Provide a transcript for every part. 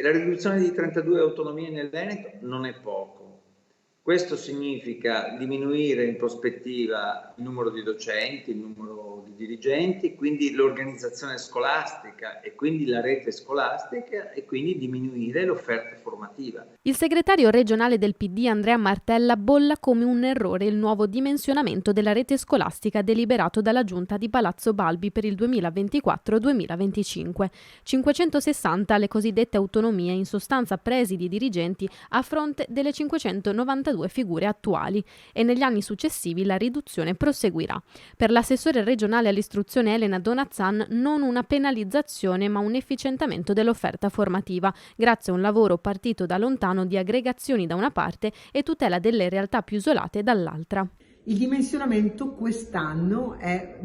La riduzione di 32 autonomie nel Veneto non è poco. Questo significa diminuire in prospettiva il numero di docenti, il numero di dirigenti, quindi l'organizzazione scolastica e quindi la rete scolastica e quindi diminuire l'offerta formativa. Il segretario regionale del PD Andrea Martella bolla come un errore il nuovo dimensionamento della rete scolastica deliberato dalla Giunta di Palazzo Balbi per il 2024-2025. 560 le cosiddette autonomie, in sostanza presidi dirigenti, a fronte delle 592 figure attuali, e negli anni successivi la riduzione proseguirà. Per l'assessore regionale all'istruzione Elena Donazzan non una penalizzazione ma un efficientamento dell'offerta formativa, grazie a un lavoro partito da lontano di aggregazioni da una parte e tutela delle realtà più isolate dall'altra. Il dimensionamento quest'anno è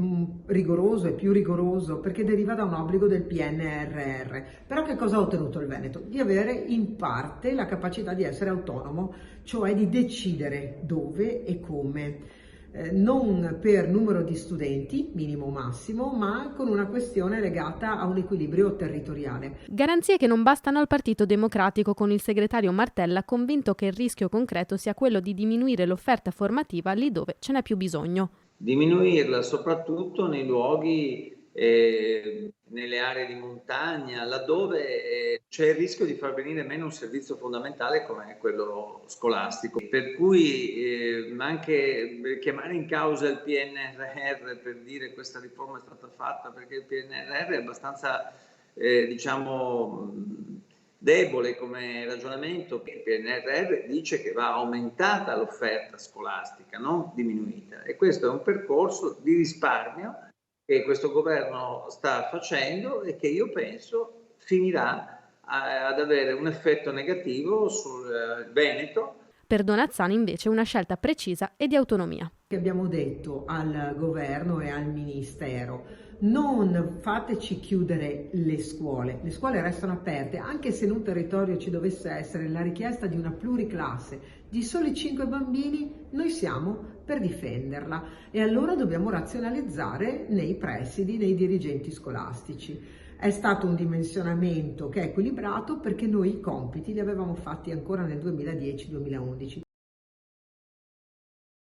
rigoroso, è più rigoroso perché deriva da un obbligo del PNRR. Però che cosa ha ottenuto il Veneto? Di avere in parte la capacità di essere autonomo, cioè di decidere dove e come. Non per numero di studenti, minimo o massimo, ma con una questione legata a un equilibrio territoriale. Garanzie che non bastano al Partito Democratico, con il segretario Martella convinto che il rischio concreto sia quello di diminuire l'offerta formativa lì dove ce n'è più bisogno. Diminuirla soprattutto nei luoghi, nelle aree di montagna, laddove c'è il rischio di far venire meno un servizio fondamentale come quello scolastico. Per cui anche chiamare in causa il PNRR per dire questa riforma è stata fatta perché il PNRR è abbastanza, debole come ragionamento. Il PNRR dice che va aumentata l'offerta scolastica, non diminuita, e questo è un percorso di risparmio che questo governo sta facendo e che io penso finirà ad avere un effetto negativo sul Veneto. Per Donazzani invece una scelta precisa e di autonomia. Abbiamo detto al governo e al ministero: non fateci chiudere le scuole restano aperte, anche se in un territorio ci dovesse essere la richiesta di una pluriclasse di soli 5 bambini, noi siamo per difenderla, e allora dobbiamo razionalizzare nei presidi, nei dirigenti scolastici. È stato un dimensionamento che è equilibrato perché noi i compiti li avevamo fatti ancora nel 2010-2011.